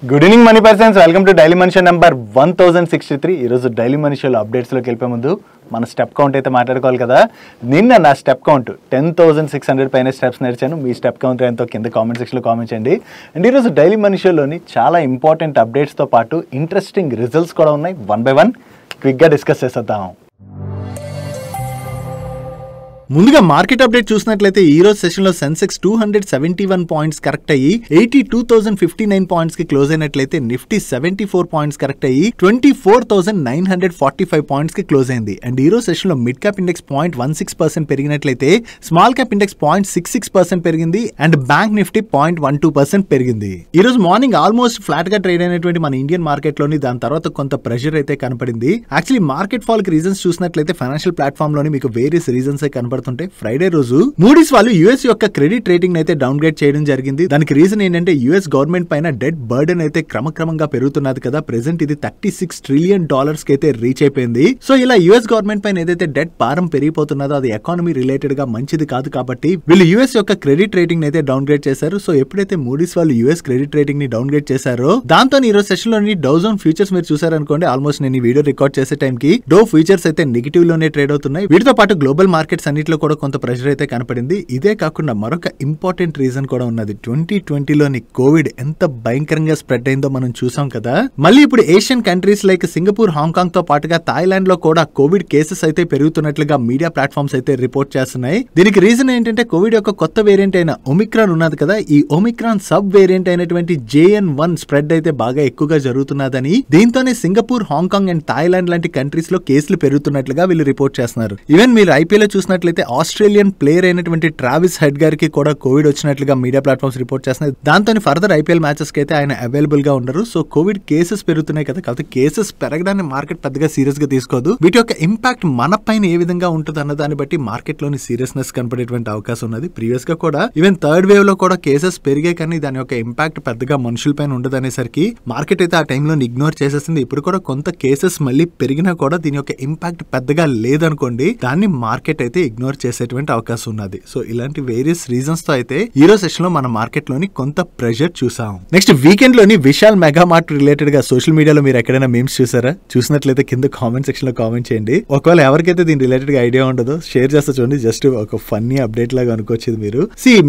Good evening money persons, welcome to daily money show number 1063. ఈరోజు daily money షోలో అప్డేట్స్లోకి వెళ్ళే ముందు మన స్టెప్ కౌంట్ అయితే మాట్లాడుకోవాలి కదా. నిన్న నా స్టెప్ కౌంట్ 10,600 పైన స్టెప్స్ నడిచాను. మీ స్టెప్ కౌంట్ ఎంతో కింద కామెంట్ సెక్షన్లో కామెంట్ చేయండి. అండ్ ఈరోజు డైలీ మనీ షోలోని చాలా ఇంపార్టెంట్ అప్డేట్స్తో పాటు ఇంట్రెస్టింగ్ రిజల్ట్స్ కూడా ఉన్నాయి. 1 by 1 క్విక్గా డిస్కస్ చేసేద్దాం. ముందుగా మార్కెట్ అప్డేట్ చూసినట్లయితే ఈ రోజు సెషన్ లో సెన్సెక్స్ 271 పాయింట్స్ కరెక్ట్ అయ్యి 82,059 పాయింట్స్ కి క్లోజ్ అయినట్లయితే నిఫ్టీ 74 పాయింట్స్ కరెక్ట్ అయ్యి 24,945 పాయింట్స్ కి క్లోజ్ అయింది. అండ్ ఈ రోజు సెషన్ లో మిడ్ క్యాప్ ఇండెక్స్ 0.16% పెరిగినట్లయితే స్మాల్ క్యాప్ ఇండెక్స్ 0.66% పెరిగింది. అండ్ బ్యాంక్ నిఫ్టీ 0.12% పెరిగింది. ఈ రోజు మార్నింగ్ ఆల్మోస్ట్ ఫ్లాట్ గా ట్రేడ్ అయినటువంటి మన ఇండియన్ మార్కెట్ లోని దాని తర్వాత కొంత ప్రెషర్ అయితే కనపడింది. యాక్చువల్లీ మార్కెట్ ఫాల్ కి రీజన్స్ చూసినట్లయితే ఫైనాన్షియల్ ప్లాట్ఫామ్ లోని మీకు వేరియస్ రీజన్స్ కనపడుతుంది. ఫ్రైడే రోజు మూడీస్ వాళ్ళు యుఎస్ యొక్క క్రెడిట్ రేటింగ్ అయితే డౌన్ గ్రేడ్ చేయడం జరిగింది. దానికి రీజన్ ఏంటంటే యుఎస్ గవర్నమెంట్ పైన డెట్ బర్డెన్ అయితే క్రమక్రమంగా పెరుగుతున్నది కదా. ప్రెసెంట్ ఇది $36 ట్రిలియన్ కి అయితే రీచ్ అయిపోయింది. సో ఇలా యుఎస్ గవర్నమెంట్ పైన ఏదైతే డెట్ భారం పెరిగిపోతున్నదో అది ఎకానమీ రిలేటెడ్ గా మంచిది కాదు కాబట్టి వీళ్ళు యుఎస్ యొక్క క్రెడిట్ రేటింగ్ అయితే డౌన్ గ్రేడ్ చేశారు. సో ఎప్పుడైతే మూడీస్ వాళ్ళు యుఎస్ క్రెడిట్ రేటింగ్ ని డౌన్ గ్రేడ్ చేశారో దాంతో ఈ రోజు సెషన్ లోని డౌ జోన్ ఫ్యూచర్స్ మీరు చూసారనుకోండి, ఆల్మోస్ట్ నేను ఈ వీడియో రికార్డ్ చేసే టైం కి డో ఫ్యూచర్స్ అయితే నెగిటివ్ లోనే ట్రేడ్ అవుతున్నాయి. వీటితో పాటు గ్లోబల్ మార్కెట్స్ అన్నిట్లో కూడా కొంత ప్రెషర్ అయితే కనపడింది. ఇదే కాకుండా మరొక ఇంపార్టెంట్ రీజన్ కూడా ఉన్నది. 2020లోని కోవిడ్ ఎంత భయంకరంగా స్ప్రెడ్ అయిందో మనం చూసాం కదా. మళ్ళీ ఇప్పుడు Asian countries like Singapore, Hong Kong తో పాటుగా థాయిలాండ్ లో కూడా కోవిడ్ కేసెస్ అయితే పెరుగుతున్నట్లుగా మీడియా ప్లాట్ఫామ్స్ అయితే రిపోర్ట్ చేస్తున్నాయి. దీనికి రీజన్ ఏంటంటే కోవిడ్ యొక్క కొత్త వేరియంట్ అయిన ఒమిక్రాన్ ఉన్నది కదా. ఈ ఒమిక్రాన్ సబ్ వేరియంట్ అయినటువంటి JN1 స్ప్రెడ్ అయితే బాగా ఎక్కువగా జరుగుతున్నదని, దీంతోనే సింగపూర్, హాంకాంగ్ అండ్ థాయిలాండ్ లాంటి కంట్రీస్ లో కేసులు పెరుగుతున్నట్లుగా వీళ్ళు రిపోర్ట్ చేస్తున్నారు. ఈవెన్ మీరు ఐపీఎల్ చూసినట్లయితే ఆస్ట్రేలియన్ ప్లేయర్ అయినటువంటి ట్రావిస్ హెడ్ గారికి కూడా కోవిడ్ వచ్చినట్లుగా మీడియా ప్లాట్ఫామ్స్ రిపోర్ట్ చేస్తున్నాయి. దాంతో ఫర్దర్ ఐపీఎల్ మ్యాచెస్ కి అయితే ఆయన అవైలబుల్ గా ఉండరు. సో కోవిడ్ కేసెస్ పెరుగుతున్నాయి కదా, కాబట్టి కేసెస్ పెరగడాన్ని మార్కెట్ పెద్దగా సీరియస్ గా తీసుకోదు. వీటి యొక్క ఇంపాక్ట్ మన పైన ఏ విధంగా ఉంటుంది అన్న దాన్ని బట్టి మార్కెట్ లోని సీరియస్నెస్ కనపడేటువంటి అవకాశం ఉన్నది. ప్రీవియస్ గా కూడా ఈవెన్ థర్డ్ వేవ్ లో కూడా కేసెస్ పెరిగాయి, కానీ దాని యొక్క ఇంపాక్ట్ పెద్దగా మనుషుల పైన ఉండదు అనేసరికి మార్కెట్ అయితే ఆ టైంలో ఇగ్నోర్ చేసేసింది. ఇప్పుడు కూడా కొంత కేసెస్ మళ్ళీ పెరిగినా కూడా దీని యొక్క ఇంపాక్ట్ పెద్దగా లేదనుకోండి, దాన్ని మార్కెట్ అయితే ఇగ్నోర్ చేసేటువంటి అవకాశం ఉన్నది. సో ఇలాంటి వేరియస్ రీజన్స్ తో అయితే ఈ రోజు సెషన్ లో మన మార్కెట్ లోని కొంత ప్రెషర్ చూసాం. నెక్స్ట్ వీకెండ్ లోని విశాల్ మెగా మార్ట్ రిలేటెడ్ గా సోషల్ మీడియాలో మీరు ఎక్కడైనా మీమ్స్ చూసారా? చూసినట్లయితే కింద కామెంట్ సెక్షన్ లో కామెంట్ చేయండి. ఒకవేళ ఎవరికైతే దీని రిలేటెడ్ గా ఐడియా ఉండదో షేర్ చేస్తా చూడండి. జస్ట్ ఒక ఫన్నీ అప్డేట్ లాగా అనుకోవచ్చు మీరు.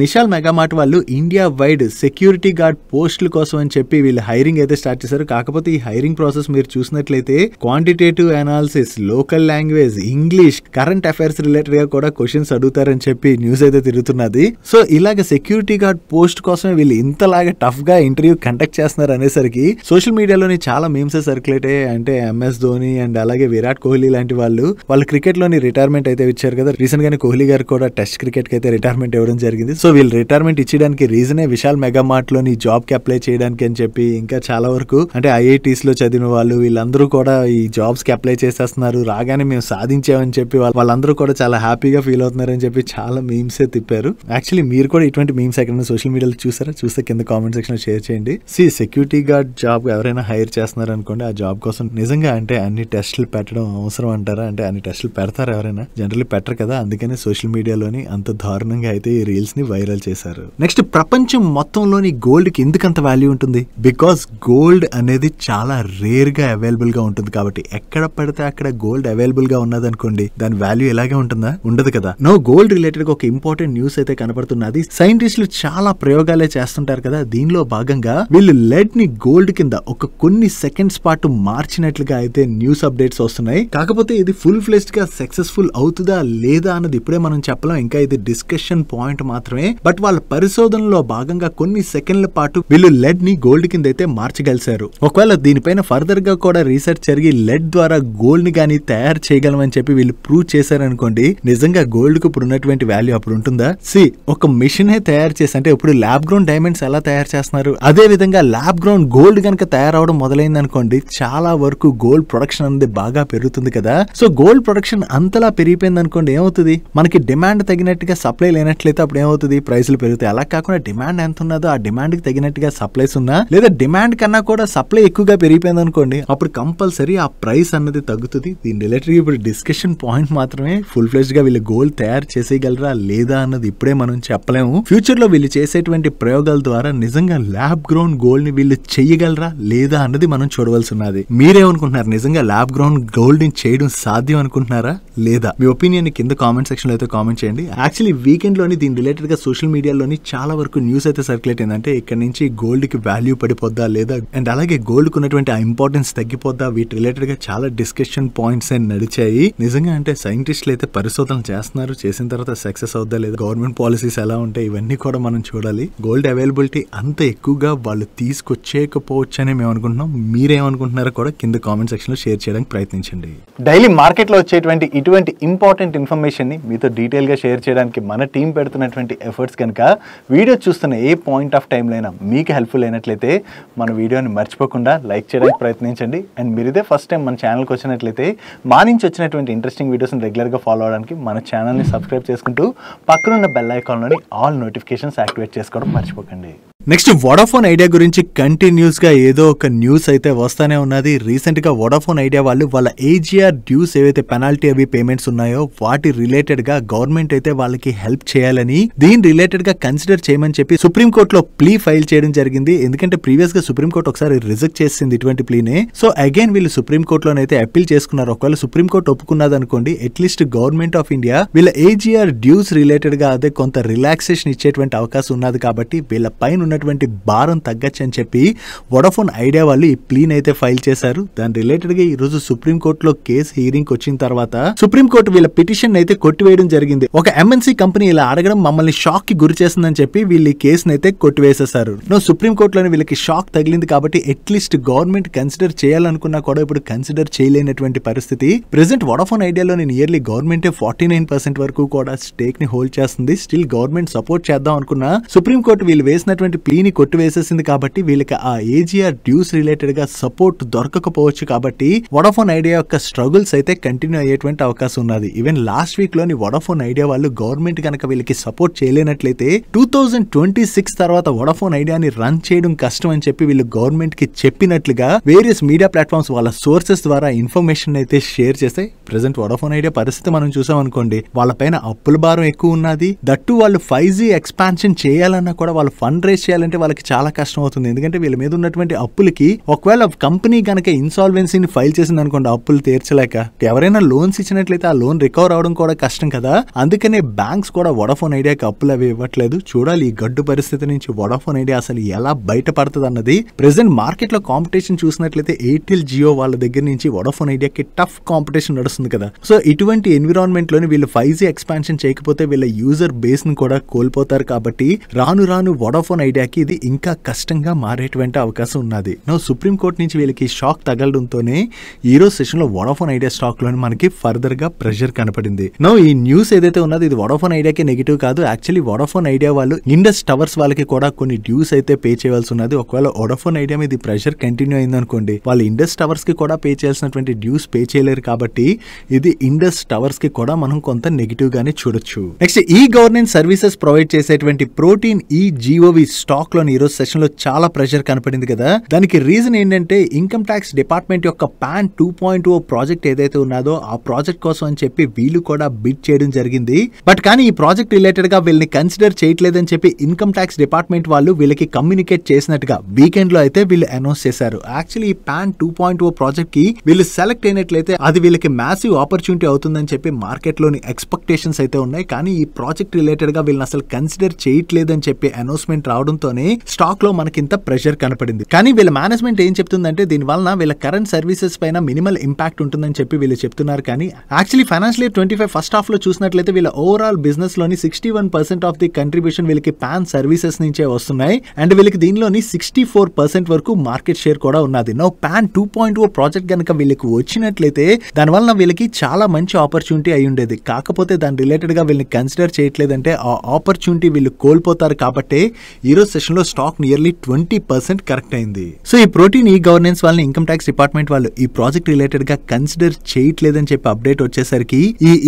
విశాల్ మెగా మార్ట్ వాళ్ళు ఇండియా వైడ్ సెక్యూరిటీ గార్డ్ పోస్టుల కోసం అని చెప్పి వీళ్ళు హైరింగ్ అయితే స్టార్ట్ చేశారు. కాకపోతే ఈ హైరింగ్ ప్రాసెస్ మీరు చూసినట్లయితే quantitative analysis, local language, English, current affairs related గా కూడా క్వశ్చన్స్ అడుగుతారని చెప్పి న్యూస్ అయితే తిరుగుతున్నది. సో ఇలాగ సెక్యూరిటీ గార్డ్ పోస్ట్ కోసమే వీళ్ళు ఇంతలాగా టఫ్ గా ఇంటర్వ్యూ కండక్ట్ చేస్తున్నారు అనేసరికి సోషల్ మీడియాలోని చాలా మీమ్స్ సర్క్యులేట్ అయ్యాయి. అంటే MS ధోని అండ్ అలాగే విరాట్ కోహ్లీ లాంటి వాళ్ళు క్రికెట్ లోని రిటైర్మెంట్ అయితే ఇచ్చారు కదా. రీసెంట్ గానే కోహ్లీ గారు కూడా టెస్ట్ క్రికెట్ కి అయితే రిటైర్మెంట్ ఇవ్వడం జరిగింది. సో వీళ్ళు రిటైర్మెంట్ ఇచ్చడానికి రీజనే విశాల్ మెగా మార్ట్ లోని జాబ్ కి అప్లై చేయడానికి అని చెప్పి, ఇంకా చాలా వరకు అంటే IITs లో చదివిన వాళ్ళు వీళ్ళందరూ కూడా ఈ జాబ్స్ కి అప్లై చేసేస్తున్నారు. రాగానే మేము సాధించామని చెప్పి వాళ్ళందరూ కూడా చాలా హ్యాపీగా ఫీల్ అవుతున్నారని చెప్పి చాలా మీమ్స్ తిప్పారు. యాక్చువల్లీ మీరు కూడా ఇటువంటి మీమ్స్ ఎక్కడైనా సోషల్ మీడియాలో చూసారా? చూస్తే కింద కామెంట్ సెక్షన్ లో షేర్ చేయండి. సెక్యూరిటీ గార్డ్ జాబ్ ఎవరైనా హైర్ చేస్తున్నారు అనుకోండి, ఆ జాబ్ కోసం నిజంగా అంటే అన్ని టెస్టులు పెట్టడం అవసరం అంటారా? అంటే అన్ని టెస్టులు పెడతారు ఎవరైనా? జనరల్లీ పెట్టరు కదా. అందుకనే సోషల్ మీడియాలోని అంత దారుణంగా అయితే ఈ రీల్స్ ని వైరల్ చేశారు. నెక్స్ట్ ప్రపంచం మొత్తంలోని గోల్డ్ కి ఎందుకంత వాల్యూ ఉంటుంది? బికాస్ గోల్డ్ అనేది చాలా రేర్ గా అవైలబుల్ గా ఉంటుంది కాబట్టి ఎక్కడ పడితే అక్కడ గోల్డ్ అవైలబుల్ గా ఉన్నది అనుకోండి, దాని వాల్యూ ఎలాగే ఉంటుందా? ఉండదు కదా. నో గోల్డ్ రిలేటెడ్ గా ఒక ఇంపార్టెంట్ న్యూస్ అయితే కనపడుతున్నది. సైంటిస్టులు చాలా ప్రయోగాలే చేస్తుంటారు కదా. దీనిలో భాగంగా వీళ్ళు లెడ్ ని గోల్డ్ కింద కొన్ని సెకండ్స్ పాటు మార్చినట్లుగా అయితే న్యూస్ అప్డేట్స్ వస్తున్నాయి. కాకపోతే ఇది ఫుల్ ఫ్లెజ్డ్ గా సక్సెస్ఫుల్ అవుతుందా లేదా అన్నది ఇప్పుడే మనం చెప్పలేం. ఇంకా ఇది డిస్కషన్ పాయింట్ మాత్రమే. బట్ వాళ్ళ పరిశోధనలో భాగంగా కొన్ని సెకండ్ల పాటు వీళ్ళు లెడ్ ని గోల్డ్ కింద అయితే మార్చగలిశారు. ఒకవేళ దీనిపైన ఫర్దర్ గా కూడా రీసెర్చ్ జరిగి లెడ్ ద్వారా గోల్డ్ ని గానీ తయారు చేయగలమని చెప్పి వీళ్ళు ప్రూవ్ చేశారనుకోండి, నిజంగా గోల్డ్ కు ఇప్పుడు ఉన్నటువంటి వాల్యూ అప్పుడు ఉంటుందా? ఒక మిషన్ తయారు చేసి, అంటే ఇప్పుడు ల్యాబ్ గ్రౌండ్ డైమండ్స్ ఎలా తయారు చేస్తున్నారు, అదే విధంగా ల్యాబ్ గ్రౌండ్ గోల్డ్ కనుక తయారవడం మొదలైంది అనుకోండి, చాలా వరకు గోల్డ్ ప్రొడక్షన్ అనేది బాగా పెరుగుతుంది కదా. సో గోల్డ్ ప్రొడక్షన్ అంతలా పెరిగిపోయింది అనుకోండి, ఏమవుతుంది? మనకి డిమాండ్ తగినట్టుగా సప్లై లేనట్లయితే అప్పుడు ఏమవుతుంది? ప్రైసులు పెరుగుతాయి. అలా కాకుండా డిమాండ్ ఎంత ఉన్నదో ఆ డిమాండ్ కి తగినట్టుగా సప్లైస్ ఉన్నా, లేదా డిమాండ్ కన్నా కూడా సప్లై ఎక్కువగా పెరిగిపోయింది అనుకోండి, అప్పుడు కంపల్సరీ ఆ ప్రైస్ అన్నది తగ్గుతుంది. దీని రిలేటెడ్ ఇప్పుడు డిస్కషన్ పాయింట్ మాత్రమే. ఫుల్ ఫ్లెజ్డ్ గా వీళ్ళు వీళ్ళు గోల్డ్ తయారు చేసేయగలరా లేదా అన్నది ఇప్పుడే మనం చెప్పలేము. ఫ్యూచర్ లో వీళ్ళు చేసేటువంటి ప్రయోగాల ద్వారా నిజంగా ల్యాబ్ గ్రౌండ్ గోల్డ్ ని వీళ్ళు చెయ్యగలరా లేదా అన్నది మనం చూడవలసి ఉన్నది. మీరేమనుకుంటున్నారు? నిజంగా ల్యాబ్ గ్రౌండ్ గోల్డ్ ని చేయడం సాధ్యం అనుకుంటున్నారా లేదా? మీ ఒపీనియన్ కింద కామెంట్ సెక్షన్ లో అయితే కామెంట్ చేయండి. యాక్చువల్లీ వీకెండ్ లోని దీని రిలేటెడ్ గా సోషల్ మీడియాలోని చాలా వరకు న్యూస్ అయితే సర్క్యులేట్ అయిందంటే ఇక్కడ నుంచి గోల్డ్ కి వాల్యూ పడిపోద్దా లేదా, అండ్ అలాగే గోల్డ్ కు ఉన్నటువంటి ఆ ఇంపార్టెన్స్ తగ్గిపోద్దా, వీటి రిలేటెడ్ గా చాలా డిస్కషన్ పాయింట్స్ నడిచాయి. నిజంగా అంటే సైంటిస్టులు అయితే పరిశోధన చేస్తున్నారు, చేసిన తర్వాత సక్సెస్ అవుద్దా లేదా, గవర్నమెంట్ పాలసీస్ ఎలా ఉంటాయి, ఇవన్నీ కూడా మనం చూడాలి. గోల్డ్ అవైలబిలిటీ అంత ఎక్కువగా వాళ్ళు తీసుకొచ్చేయకపోవచ్చు అని మేము అనుకుంటున్నాం. మీరేమనుకుంటున్నారో కూడా కింద కామెంట్ సెక్షన్ లో షేర్ చేయడానికి ప్రయత్నించండి. డైలీ మార్కెట్ లో వచ్చేటువంటి ఇటువంటి ఇంపార్టెంట్ ఇన్ఫర్మేషన్ ని మీతో డీటెయిల్ గా షేర్ చేయడానికి మన టీం పెడుతున్నటువంటి ఎఫర్ట్స్ కనుక వీడియో చూస్తున్న ఏ పాయింట్ ఆఫ్ టైం అయినా మీకు హెల్ప్ఫుల్ అయినట్లయితే మన వీడియోని మర్చిపోకుండా లైక్ చేయడానికి ప్రయత్నించండి. అండ్ మీరు ఇదే ఫస్ట్ టైం మన ఛానల్కి వచ్చినట్లయితే మా నుంచి వచ్చినటువంటి ఇంట్రెస్టింగ్ వీడియోస్ని రెగ్యులర్గా ఫాలో అవడానికి మన ఛానల్ని సబ్స్క్రైబ్ చేసుకుంటూ పక్కనున్న బెల్ ఐకాన్లోని ఆల్ నోటిఫికేషన్స్ యాక్టివేట్ చేసుకోవడం మర్చిపోకండి. నెక్స్ట్ వోడాఫోన్ ఐడియా గురించి కంటిన్యూస్ గా ఏదో ఒక న్యూస్ అయితే వస్తానే ఉన్నది. రీసెంట్ గా వోడాఫోన్ ఐడియా వాళ్ళు వాళ్ళ ఏజీఆర్ డ్యూస్ ఏవైతే పెనాల్టీ అవి పేమెంట్స్ ఉన్నాయో వాటి రిలేటెడ్ గా గవర్నమెంట్ అయితే వాళ్ళకి హెల్ప్ చేయాలని దీని రిలేటెడ్ గా కన్సిడర్ చేయమని చెప్పి సుప్రీం కోర్టులో ప్లీ ఫైల్ చేయడం జరిగింది. ఎందుకంటే ప్రీవియస్ గా సుప్రీం కోర్టు ఒకసారి రిజెక్ట్ చేసింది ఇటువంటి ప్లీనే. సో అగైన్ వీళ్ళు సుప్రీం కోర్టులోనైతే అప్పీల్ చేసుకున్నారు. ఒకవేళ సుప్రీం కోర్టు ఒప్పుకున్నది అనుకోండి, అట్లీస్ట్ గవర్నమెంట్ ఆఫ్ ఇండియా వీళ్ళ ఏజీఆర్ డ్యూస్ రిలేటెడ్ గా అదే కొంత రిలాక్సేషన్ ఇచ్చేటువంటి అవకాశం ఉన్నది. కాబట్టి వీళ్ళ పైన భారం తగ్గచ్చు అని చెప్పి వోడాఫోన్ ఐడియా వాళ్ళు ఈ ప్లీన్ అయితే ఫైల్ చేశారు. దాని రిలేటెడ్ గా ఈ రోజు సుప్రీం కోర్టులో కేసు హీరింగ్ వచ్చిన తర్వాత సుప్రీం కోర్టు వీళ్ళ పిటిషన్ అయితే కొట్టివేయడం జరిగింది. ఒక ఎంఎన్సీ కంపెనీ ఇలా అడగడం మమ్మల్ని షాక్ కి గురి చేస్తుందని చెప్పి వీళ్ళు ఈ కేసును అయితే కొట్టివేసేశారు. సుప్రీం కోర్టులోని వీళ్ళకి షాక్ తగిలింది కాబట్టి అట్లీస్ట్ గవర్నమెంట్ కన్సిడర్ చేయాలనుకున్నా కూడా ఇప్పుడు కన్సిడర్ చేయలేనటువంటి పరిస్థితి. ప్రెసెంట్ వోడాఫోన్ ఐడియాలోని నియర్లీ గవర్నమెంట్ 49% వరకు కూడా స్టేక్ ని హోల్డ్ చేస్తుంది. స్టిల్ గవర్నమెంట్ సపోర్ట్ చేద్దాం అనుకున్నా సుప్రీం కోర్టు వీళ్ళు వేసినటువంటి ప్లీని కొట్టివేసేసింది. కాబట్టి వీళ్ళకి ఆ ఏజీఆర్ డ్యూస్ రిలేటెడ్ గా సపోర్ట్ దొరకకపోవచ్చు. కాబట్టి వోడాఫోన్ ఐడియా యొక్క స్ట్రగుల్స్ అయితే కంటిన్యూ అయ్యేటువంటి అవకాశం ఉన్నది. ఈవెన్ లాస్ట్ వీక్ లోని వోడాఫోన్ ఐడియా వాళ్ళు గవర్నమెంట్ కనుక వీళ్ళకి సపోర్ట్ చేయలేనట్లయితే 2026 తర్వాత వోడాఫోన్ ఐడియాని రన్ చేయడం కష్టం అని చెప్పి వీళ్ళు గవర్నమెంట్ కి చెప్పినట్లుగా వేరియస్ మీడియా ప్లాట్ఫామ్స్ వాళ్ళ సోర్సెస్ ద్వారా ఇన్ఫర్మేషన్ అయితే షేర్ చేస్తాయి. ప్రెసెంట్ వోడాఫోన్ ఐడియా పరిస్థితి మనం చూసాం అనుకోండి, వాళ్ళ పైన అప్పుల భారం ఎక్కువ ఉన్నది. దట్టు వాళ్ళు 5G ఎక్స్పాన్షన్ చేయాలన్నా కూడా వాళ్ళు ఫండ్ రేస్ చేయాలంటే వాళ్ళకి చాలా కష్టం అవుతుంది. ఎందుకంటే వీళ్ళ మీద ఉన్నటువంటి అప్పులకి ఒకవేళ కంపెనీ కనుక ఇన్సాల్వెన్సీని ఫైల్ చేసింది అనుకోండి, అప్పులు తీర్చలేక ఎవరైనా లోన్స్ ఇచ్చినట్లయితే ఆ లోన్ రికవర్ అవడం కూడా కష్టం కదా. అందుకనే బ్యాంక్స్ కూడా వోడాఫోన్ ఐడియాకి అప్పులు అవి ఇవ్వట్లేదు. చూడాలి ఈ గడ్డు పరిస్థితి నుంచి వోడాఫోన్ ఐడియా అసలు ఎలా బయటపడుతుంది అన్నది. ప్రెసెంట్ మార్కెట్ లో కాంపిటీషన్ చూసినట్లయితే ఎయిర్టెల్ జియో వాళ్ళ దగ్గర నుంచి వోడాఫోన్ ఐడియాకి టఫ్ కాంపిటీషన్ నడుస్తుంది కదా. సో ఇటువంటి ఎన్విరాన్మెంట్ లోని వీళ్ళు 5G ఎక్స్పాన్షన్ చేయకపోతే వీళ్ళ యూజర్ బేస్ ను కూడా కోల్పోతారు. కాబట్టి రాను రాను వోడాఫోన్ ఐడియాకి ఇది ఇంకా కష్టంగా మారేటువంటి అవకాశం ఉన్నది. సుప్రీం కోర్టు నుంచి వీళ్ళకి షాక్ తగలడంతోనే ఈ రోజు సెషన్ లో వోడాఫోన్ ఐడియా స్టాక్ లోని మనకి ఫర్దర్ గా ప్రెషర్ కనపడింది. ఈ న్యూస్ ఏదైతే ఉన్నదో ఇది వోడాఫోన్ ఐడియాకి నెగిటివ్ కాదు. యాక్చువల్లీ వోడాఫోన్ ఐడియా వాళ్ళు ఇండస్ టవర్స్ వాళ్ళకి కూడా కొన్ని డ్యూస్ అయితే పే చేయవలసి ఉన్నది. ఒకవేళ వోడాఫోన్ ఐడియా మీద ప్రెషర్ కంటిన్యూ అయింది అనుకోండి, వాళ్ళు ఇండస్ టవర్స్ కి కూడా పే చేయాల్సినటువంటి డ్యూస్ పే చేయలేరు. కాబట్టి ఇది ఇండస్ టవర్స్ కి కూడా మనం కొంత నెగిటివ్ గానే చూడొచ్చు. Next e governance services provide చేసేటువంటి ప్రోటీన్ ఈ జీఓవి స్టాక్ లోని ఈ రోజు సెషన్ లో చాలా ప్రెషర్ కనపడింది కదా. దానికి రీజన్ ఏంటంటే ఇన్కమ్ ట్యాక్స్ డిపార్ట్మెంట్ యొక్క పాన్ 2.0 ప్రాజెక్ట్ ఏదైతే ఉన్నదో ఆ ప్రాజెక్ట్ కోసం అని చెప్పి వీళ్ళు కూడా బిడ్ చేయడం జరిగింది. బట్ కానీ ఈ ప్రాజెక్ట్ రిలేటెడ్ గా వీళ్ళని కన్సిడర్ చేయట్లేదని చెప్పి ఇన్కమ్ ట్యాక్స్ డిపార్ట్మెంట్ వాళ్ళు వీళ్ళకి కమ్యూనికేట్ చేసినట్టుగా వీకెండ్ లో అయితే వీళ్ళు అనౌన్స్ చేశారు. యాక్చువల్లీ ఈ పాన్ 2.0 ప్రాజెక్ట్ కి వీళ్ళు సెలెక్ట్ అయినట్లయితే అది వీళ్ళకి మ్యాసివ్ ఆపర్చునిటీ అవుతుందని చెప్పి మార్కెట్ లోని ఎక్స్పెక్టేషన్స్ అయితే ఉన్నాయి. కానీ ఈ ప్రాజెక్ట్ రిలేటెడ్ గా వీళ్ళని అసలు కన్సిడర్ చేయట్లేదని చెప్పి అనౌన్స్మెంట్ రావడంతోనే స్టాక్ లో మనకింత ప్రెషర్ కనపడింది. కానీ వీళ్ళ మేనేజ్మెంట్ ఏం చెప్తుందంటే దీని వలన వీళ్ళ కరెంట్ సర్వీసెస్ పైన మినిమల్ ఇంపాక్ట్ ఉంటుందని చెప్పి వీళ్ళు చెప్తున్నారు. కానీ actually financial year 25 first half లో చూసినట్లయితే వీళ్ళ ఓవరాల్ బిజినెస్ లోని 61% ఆఫ్ ది కంట్రిబ్యూషన్ వీళ్ళకి పాన్ సర్వీసెస్ నుంచే వస్తున్నాయి. అండ్ వీళ్ళకి దీనిలోని 64% వరకు మార్కెట్ షేర్ కూడా ఉన్నది. పాన్ 2.0 ప్రాజెక్ట్ కనుక వీళ్ళకి వచ్చినట్లయితే దాని వలన వీళ్ళకి చాలా మంచి ఆపర్చునిటీ అయి ఉండేది. కాకపోతే దాని రిలేటెడ్ గా వీళ్ళని కన్సిడర్ చేయట్లేదంటే ఆ ఆపర్చునిటీ వీళ్ళు కోల్పోతారు. కాబట్టి ఈరోజు రోజు సెషన్ లో స్టాక్ నియర్లీ 20% కరెక్ట్ అయింది. సో ఈ ప్రోటీన్ ఈ గవర్నెన్స్ వాళ్ళని ఇన్కమ్ ట్యాక్స్ డిపార్ట్మెంట్ వాళ్ళు ఈ ప్రాజెక్ట్ రిలేటెడ్ గా కన్సిడర్ చేయట్లేదని చెప్పి అప్డేట్ వచ్చేసరికి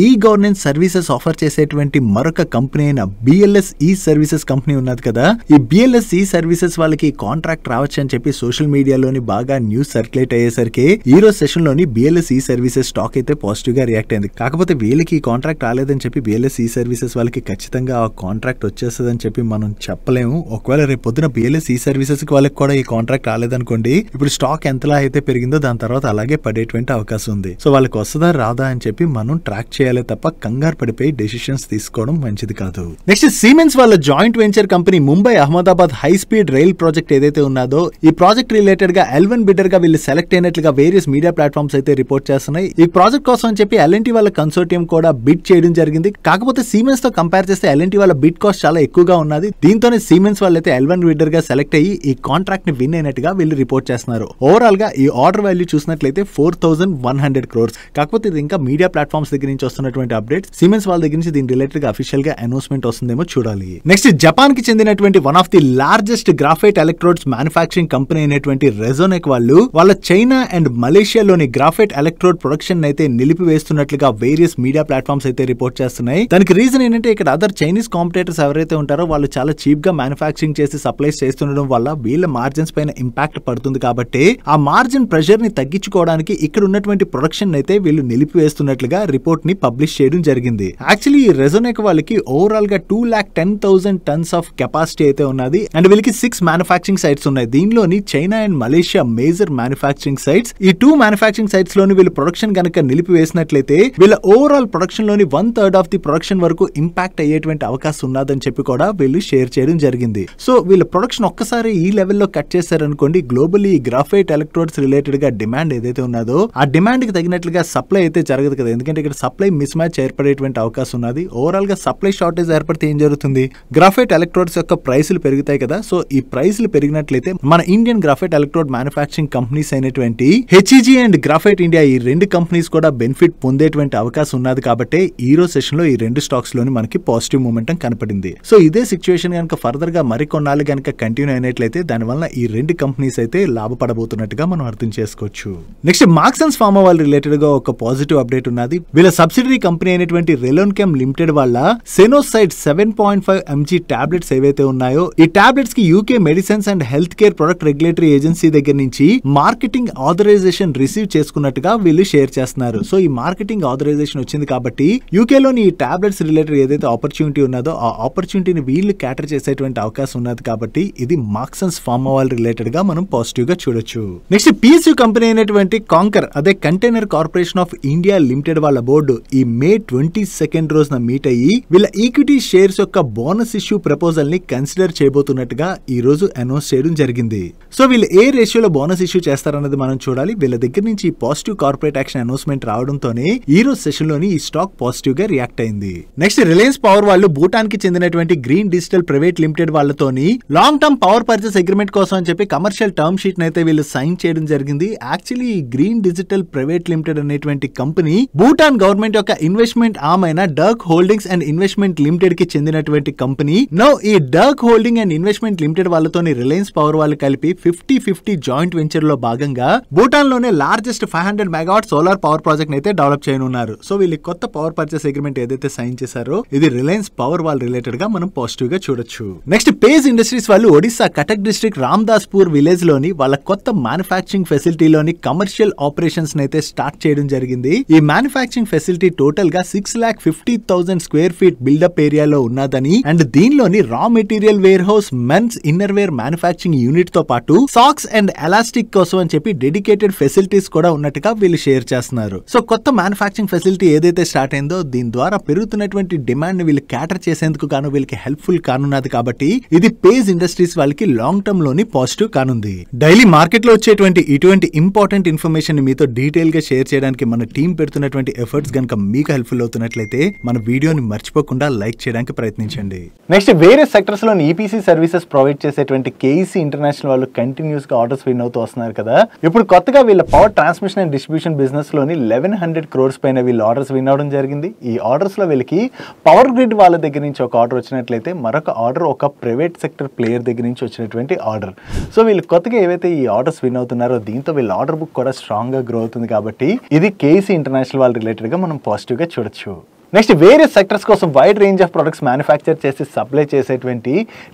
ఈ గవర్నెన్స్ సర్వీసెస్ ఆఫర్ చేసేటువంటి మరొక కంపెనీ అయిన బిఎల్ఎస్ ఈ సర్వీసెస్ కంపెనీ ఉన్నది కదా, ఈ బిఎల్ఎస్ ఈ సర్వీసెస్ వాళ్ళకి కాంట్రాక్ట్ రావచ్చు అని చెప్పి సోషల్ మీడియాలోని బాగా న్యూస్ సర్క్యులేట్ అయ్యేసరికి ఈ రోజు సెషన్ లోని బిఎల్ఎస్ ఈ సర్వీసెస్ స్టాక్ అయితే పాజిటివ్ గా రియాక్ట్ అయింది. కాకపోతే వీళ్ళకి ఈ కాంట్రాక్ట్ రాలేదని చెప్పి బిఎల్ఎస్ ఈ సర్వీసెస్ వాళ్ళకి ఖచ్చితంగా ఆ కాంట్రాక్ట్ వచ్చేస్తుందని చెప్పి మనం చెప్పలేము. ఒకవేళ రేపు పొద్దున బిఎల్ఎస్ ఈ సర్వీసెస్ కి వాళ్ళకి కూడా ఈ కాంట్రాక్ట్ రాలేదనుకోండి, ఇప్పుడు స్టాక్ ఎంతలా అయితే పెరిగిందో దాని తర్వాత అలాగే పడేటువంటి అవకాశం ఉంది. సో వాళ్ళకి వస్తుందా రాదా అని చెప్పి మనం ట్రాక్ చేయాలి తప్ప కంగారు పడిపోయి డెసిషన్స్ తీసుకోవడం మంచిది కాదు. నెక్స్ట్ సిమెన్స్ వాళ్ళ joint venture company Mumbai Ahmedabad high speed rail project ఏదైతే ఉన్నదో ఈ ప్రాజెక్ట్ రిలేటెడ్ గా L1 బిడ్డర్ గా వీళ్ళు సెలెక్ట్ అయినట్లుగా వేరియస్ మీడియా ప్లాట్ఫామ్స్ అయితే రిపోర్ట్ చేస్తున్నాయి. ఈ ప్రాజెక్ట్ కోసం అని చెప్పి L&T వాళ్ళ కన్సోర్టియం కూడా బిడ్ చేయడం జరిగింది. కాకపోతే సిమెన్స్ తో కంపేర్ చేస్తే L&T వాళ్ళ బిడ్ కాస్ట్ చాలా ఎక్కువగా ఉన్నది. దీంతోనే సిమెన్స్ వాళ్ళైతే L1 బిడ్డర్ గా సెలెక్ట్ అయ్యి ఈ కాంట్రాక్ట్ ని విన్ అయినట్టుగా వీళ్ళు రిపోర్ట్ చేస్తున్నారు. ఓవరాల్ గా ఈ ఆర్డర్ వాల్యూ చూసినట్లయితే 4100 crores. కాకపోతే ఇది ఇంకా మీడియా ప్లాట్ఫామ్స్ దగ్గర నుంచి వస్తున్నటువంటి అప్డేట్. సిమెన్స్ వాళ్ళ దగ్గర నుంచి దీని రిలేటెడ్ గా అఫీషియల్ గా అనౌన్స్మెంట్ వస్తుందేమో చూడాలి. నెక్స్ట్ జపాన్ కి చెందినటువంటి one of the largest graphite electrodes manufacturing company అయినటువంటి రెజోనెక్ వాళ్ళు వాళ్ళ చైనా అండ్ మలేషియాలోని గ్రాఫైట్ ఎలక్ట్రోడ్ ప్రొడక్షన్ అయితే నిలిపివేస్తున్నట్లుగా వేరియస్ మీడియా ప్లాట్ఫామ్స్ అయితే రిపోర్ట్ చేస్తున్నాయి. దానికి రీజన్ ఏంటంటే ఇక్కడ అదర్ చైనీస్ కాంపిటేటర్స్ ఎవరైతే ఉంటారో వాళ్ళు చాలా చీప్ గా మ్యానుఫ్యాక్చరింగ్ చేసి సప్లైస్ చేస్తుండడం వల్ల వీళ్ళ మార్జిన్స్ పైన ఇంపాక్ట్ పడుతుంది. కాబట్టి ఆ మార్జిన్ ప్రెషర్ ని తగ్గించుకోవడానికి ఇక్కడ ఉన్నటువంటి ప్రొడక్షన్ అయితే వీళ్ళు నిలిపివేస్తున్నట్లుగా రిపోర్ట్ ని పబ్లిష్ చేయడం జరిగింది. యాక్చువల్లీ ఈ రెజోనెక్ వాళ్ళకి ఓవరాల్ గా 210,000 tons ఆఫ్ కెపాసిటీ అయితే ఉన్నది అండ్ వీళ్ళకి 6 మ్యానుఫ్యాక్చరింగ్ సైట్స్ ఉన్నాయి. దీనిలోని China and Malaysia major manufacturing sites. ఈ 2 మ్యానుఫ్యాక్చరింగ్ సైట్స్ లోని వీళ్ళు ప్రొడక్షన్ కనుక నిలిపివేసినట్లయితే వీళ్ళ ఓవరాల్ ప్రొడక్షన్ లోని 1/3 ఆఫ్ ది ప్రొడక్షన్ వరకు ఇంపాక్ట్ అయ్యేటువంటి అవకాశం ఉన్నదని చెప్పి కూడా వీళ్ళు షేర్ చేయడం జరిగింది. సో వీళ్ళ ప్రొడక్షన్ ఒక్కసారి ఈ లెవెల్లో కట్ చేశారనుకోండి, గ్లోబల్లీ ఈ గ్రాఫైట్ ఎలక్ట్రోడ్స్ రిలేటెడ్ గా డిమాండ్ ఏదైతే ఉన్నదో ఆ డిమాండ్ కి తగినట్లుగా సప్లై అయితే జరగదు కదా, ఎందుకంటే ఇక్కడ సప్లై మిస్ మ్యాచ్ ఏర్పడేటువంటి అవకాశం ఉన్నది. ఓవరాల్ గా సప్లై షార్టేజ్ ఏర్పడితే ఏం జరుగుతుంది, గ్రాఫైట్ ఎలక్ట్రోడ్స్ యొక్క ప్రైసులు పెరుగుతాయి కదా. సో ఈ ప్రైసులు పెరిగినట్లయితే మన Indian graphite electrode manufacturing companies అయినటువంటి HEG అండ్ గ్రాఫైట్ ఇండియా ఈ 2 కంపెనీస్ కూడా బెనిఫిట్ పొందేటువంటి అవకాశం ఉన్నది. కాబట్టి ఈ రోజు సెషన్ లో ఈ 2 స్టాక్స్ లోని మనకి పాజిటివ్ మూమెంటం కనపడింది. సో ఇదే సిచ్యువేషన్ కనుక ఫర్దర్ గా మరికొన్నాళ్ళు కనుక కంటిన్యూ అయినట్లయితే దానివల్ల ఈ 2 కంపెనీస్ అయితే లాభపడబోతున్నట్టుగా మనం అర్థం చేసుకోవచ్చు. నెక్స్ట్ మార్క్సన్స్ ఫార్మా వాళ్ళ రిలేటెడ్ గా ఒక పాజిటివ్ అప్డేట్ ఉన్నది. వీళ్ళ సబ్సిడరీ కంపెనీ అయినటువంటి రెలోన్కెమ్ లిమిటెడ్ వాళ్ళ సెనోసైడ్ 7.5 mg టాబ్లెట్స్ ఏవైతే ఉన్నాయో ఈ టాబ్లెట్స్ కి UK medicines and health care product regulatory agency దగ్గర నుంచి మార్కెటింగ్ ఆథరైజేషన్ రిసీవ్ చేసుకున్నట్టుగా వీళ్ళు షేర్ చేస్తున్నారు. సో ఈ మార్కెటింగ్ ఆథరైజేషన్ వచ్చింది కాబట్టి యూకే లోని ఈ టాబ్లెట్స్ రిలేటెడ్ ఏదైతే ఆపర్చునిటీ ఉన్నదో ఆ ఆపర్చునిటీని వీళ్ళు క్యాటర్ చేసేటువంటి అవకాశం ఉన్నది. కాబట్టి ఇది మార్క్సన్స్ ఫార్మా వాళ్ళ రిలేటెడ్ గా మనం పాజిటివ్ గా చూడొచ్చు. నెక్స్ట్ PSU కంపెనీ అయినటువంటి కాంకర్ అదే container corporation of India limited వాళ్ళ బోర్డు ఈ మే 22 రోజున మీట్ అయ్యి వీళ్ళ ఈక్విటీ షేర్స్ యొక్క బోనస్ ఇష్యూ ప్రపోజల్ ని కన్సిడర్ చేయబోతున్నట్టుగా ఈ రోజు అనౌన్స్ చేయడం జరిగింది. సో వీళ్ళు ఏ రేషియోలో బోనస్ ఇష్యూ చేస్తారన్నది మనం చూడాలి. వీళ్ళ దగ్గర నుంచి పాజిటివ్ కార్పొరేట్ యాక్షన్ అనౌన్స్మెంట్ రావడంతోనే ఈ రోజు సెషన్ లోని ఈ స్టాక్ పాజిటివ్ గా రియాక్ట్ అయింది. నెక్స్ట్ రిలయన్స్ పవర్ వాళ్ళు భూటాన్ కి చెందినటువంటి గ్రీన్ డిజిటల్ ప్రైవేట్ లిమిటెడ్ వాళ్ళతోని long term power purchase agreement కోసం అని చెప్పి కమర్షియల్ టర్మ్ షీట్ అయితే వీళ్ళు సైన్ చేయడం జరిగింది. Actually green digital private limited అనేటువంటి కంపెనీ భూటాన్ గవర్నమెంట్ యొక్క ఇన్వెస్ట్మెంట్ ఆర్మ్ అయిన డర్క్ హోల్డింగ్స్ అండ్ ఇన్వెస్ట్మెంట్ లిమిటెడ్ కి చెందినటువంటి కంపెనీ. నౌ ఈ డర్క్ హోల్డింగ్ అండ్ ఇన్వెస్ట్మెంట్ లిమిటెడ్ వాళ్ళతోని రిలయన్స్ పవర్ వాళ్ళు కలిపి 50-50 జాయింట్ వెంచర్ లో భాగంగా భూటాన్ లోనే largest 500 megawatt solar power project అయితే డెవలప్ చేయనున్నారు. సో వీళ్ళు కొత్త పవర్ పర్చేస్ అగ్రిమెంట్ ఏదైతే సైన్ చేశారో ఇది రిలయన్స్ పవర్ వాళ్ళ రిలేటెడ్ గా మనం పాజిటివ్ గా చూడొచ్చు. నెక్స్ట్ పేజ్ ఇండస్ట్రీస్ వాళ్ళు ఒడిశా కటక్ డిస్ట్రిక్ట్ రామ్దాస్పూర్ విలేజ్ లోని వాళ్ళ కొత్త మ్యానుఫ్యాక్చరింగ్ ఫెసిలిటీలోని కమర్షియల్ ఆపరేషన్స్ అయితే స్టార్ట్ చేయడం జరిగింది. ఈ మ్యానుఫ్యాక్చరింగ్ ఫెసిలిటీ టోటల్ గా 6,50,000 స్క్వేర్ ఫీట్ బిల్డప్ ఏరియాలో ఉన్నదని అండ్ దీనిలోని raw material warehouse, men's inner wear manufacturing unit తో పాటు సాక్స్ అండ్ ఎలాస్టిక్ కోసం అని చెప్పి డెడికేటెడ్ ఫెసిలిటీస్ కూడా ఉన్నట్టుగా వీళ్ళు షేర్ చేస్తున్నారు. సో కొత్త మ్యానుఫ్యాక్చరింగ్ ఫెసిలిటీ ఏదైతే స్టార్ట్ అయిందో దీని ద్వారా పెరుగుతున్నటువంటి డిమాండ్ ని వీళ్ళు క్యాటర్ చేసేందుకు గాను వీళ్ళకి హెల్ప్ఫుల్ కానున్నది. కాబట్టి ఇది పేజ్ ఇండస్ట్రీస్ వాళ్ళకి లాంగ్ టర్మ్ లోని పాజిటివ్ కానుంది. డైలీ మార్కెట్ లో వచ్చేటువంటి ఇటువంటి ఇంపార్టెంట్ ఇన్ఫర్మేషన్ మీతో డీటెయిల్ గా షేర్ చేయడానికి మన టీం పెడుతున్నటువంటి ఎఫర్ట్స్ గనుక మీకు హెల్ప్ఫుల్ అవుతున్నట్లయితే మన వీడియోని మర్చిపోకుండా లైక్ చేయడానికి ప్రయత్నించండి. నెక్స్ట్ వేరే సెక్టర్స్ లో ఈపీసీ సర్వీసెస్ ప్రొవైడ్ చేసేటువంటి కేఈసీ ఇంటర్నేషనల్ వాళ్ళు కంటిన్యూస్ గా ఆర్డర్స్ విన్ అవుతూ వస్తున్నారు కదా. ఇప్పుడు కొత్తగా వీళ్ళ power transmission and distribution business లోని 1100 crores పైన వీళ్ళు ఆర్డర్స్ విన్ అవడం జరిగింది. ఈ ఆర్డర్స్ లో వీళ్ళకి పవర్ గ్రిడ్ వాళ్ళ దగ్గర నుంచి ఒక ఆర్డర్ వచ్చినట్లయితే మరొక ఆర్డర్ ఒక ప్రైవేట్ ప్రైవేట్ సెక్టర్ ప్లేయర్ దగ్గర నుంచి వచ్చినటువంటి ఆర్డర్. సో వీళ్ళు కొత్తగా ఏవైతే ఈ ఆర్డర్స్ విన్ అవుతున్నారో దీంతో వీళ్ళ ఆర్డర్ బుక్ కూడా స్ట్రాంగ్గా గ్రో అవుతుంది కాబట్టి ఇది కేసీ ఇంటర్నేషనల్ వాళ్ళ రిలేటెడ్గా మనం పాజిటివ్గా చూడొచ్చు. నెక్స్ట్ వేరియస్ సెక్టర్స్ కోసం wide range of products manufacture చేసి సప్లై చేసేటువంటి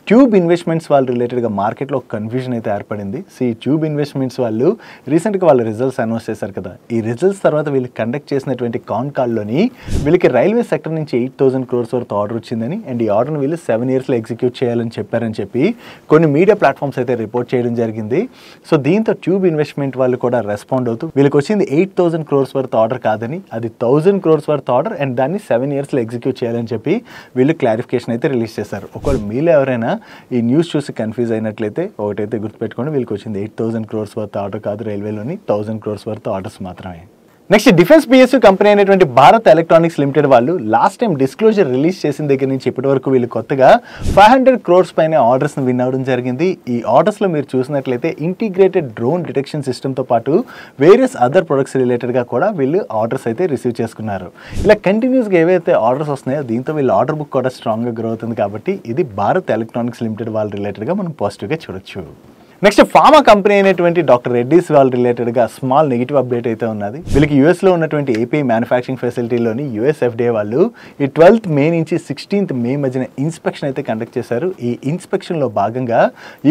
ట్యూబ్ ఇన్వెస్ట్మెంట్స్ వాళ్ళ రిలేటెడ్గా మార్కెట్లో ఒక కన్ఫ్యూజన్ అయితే ఏర్పడింది. సో ఈ ట్యూబ్ ఇన్వెస్ట్మెంట్స్ వాళ్ళు రీసెంట్గా వాళ్ళ రిజల్ట్స్ అనౌన్స్ చేశారు కదా. ఈ రిజల్ట్స్ తర్వాత వీళ్ళు కండక్ట్ చేసినటువంటి కాన్ కాల్లోని వీళ్ళకి రైల్వే సెక్టర్ నుంచి 8,000 crores వరకు ఆర్డర్ వచ్చిందని అండ్ ఈ ఆర్డర్ని వీళ్ళు 7 yearsలో ఎగ్జిక్యూట్ చేయాలని చెప్పారని చెప్పి కొన్ని మీడియా ప్లాట్ఫామ్స్ అయితే రిపోర్ట్ చేయడం జరిగింది. సో దీంతో ట్యూబ్ ఇన్వెస్ట్మెంట్ వాళ్ళు కూడా రెస్పాండ్ అవుతూ వీళ్ళకి వచ్చింది 8,000 crores వరకు ఆర్డర్ కాదని అది 1,000 crores వరకు ఆర్డర్ అండ్ దాన్ని 7 yearsలో ఎగ్జిక్యూట్ చేయాలని చెప్పి వీళ్ళు క్లారిఫికేషన్ అయితే రిలీజ్ చేశారు. ఒకవేళ మీలో ఎవరైనా ఈ న్యూస్ చూసి కన్ఫ్యూజ్ అయినట్లయితే ఒకటైతే గుర్తుపెట్టుకోండి, వీళ్ళకి వచ్చింది 8,000 crores వర్త్ ఆర్డర్ కాదు, రైల్వేలోని 1,000 crores వర్త్ ఆర్డర్స్ మాత్రమే. నెక్స్ట్ డిఫెన్స్ పిఎస్యూ కంపెనీ అయినటువంటి భారత్ ఎలక్ట్రానిక్స్ లిమిటెడ్ వాళ్ళు లాస్ట్ టైం డిస్క్లోజర్ రిలీజ్ చేసిన దగ్గర నుంచి ఇప్పటి వరకు వీళ్ళు కొత్తగా 500 crores పైన ఆర్డర్స్ని విన్ అవ్వడం జరిగింది. ఈ ఆర్డర్స్లో మీరు చూసినట్లయితే ఇంటిగ్రేటెడ్ డ్రోన్ డిటెక్షన్ సిస్టమ్తో పాటు వేరియస్ అదర్ ప్రొడక్ట్స్ రిలేటెడ్గా కూడా వీళ్ళు ఆర్డర్స్ అయితే రిసీవ్ చేసుకున్నారు. ఇలా కంటిన్యూస్గా ఏవైతే ఆర్డర్స్ వస్తున్నాయో దీంతో వీళ్ళ ఆర్డర్ బుక్ కూడా స్ట్రాంగ్గా గ్రో అవుతుంది కాబట్టి ఇది భారత్ ఎలక్ట్రానిక్స్ లిమిటెడ్ వాళ్ళ రిలేటెడ్గా మనం పాజిటివ్గా చూడొచ్చు. నెక్స్ట్ ఫార్మా కంపెనీ అయినటువంటి డాక్టర్ రెడ్డీస్ వాళ్ళ రిలేటెడ్గా స్మాల్ నెగిటివ్ అప్డేట్ అయితే ఉన్నది. వీళ్ళకి యూఎస్లో ఉన్నటువంటి ఏపీఐ మ్యానుఫ్యాక్చరింగ్ ఫెసిలిటీలోని యుఎస్ FDA వాళ్ళు ఈ 12th May నుంచి 16th May మధ్యన ఇన్స్పెక్షన్ అయితే కండక్ట్ చేశారు. ఈ ఇన్స్పెక్షన్లో భాగంగా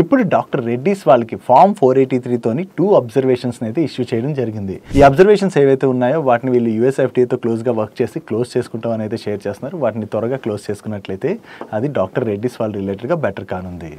ఇప్పుడు డాక్టర్ రెడ్డీస్ వాళ్ళకి ఫామ్ 483తోని 2 అబ్జర్వేషన్స్ని అయితే ఇష్యూ చేయడం జరిగింది. ఈ అబ్జర్వేషన్స్ ఏవైతే ఉన్నాయో వాటిని వీళ్ళు యుఎస్ FDAతో క్లోజ్గా వర్క్ చేసి క్లోజ్ చేసుకుంటామని అయితే షేర్ చేస్తున్నారు. వాటిని త్వరగా క్లోజ్ చేసుకున్నట్లయితే అది డాక్టర్ రెడ్డీస్ వాళ్ళ రిలేటెడ్గా బెటర్ కానుంది.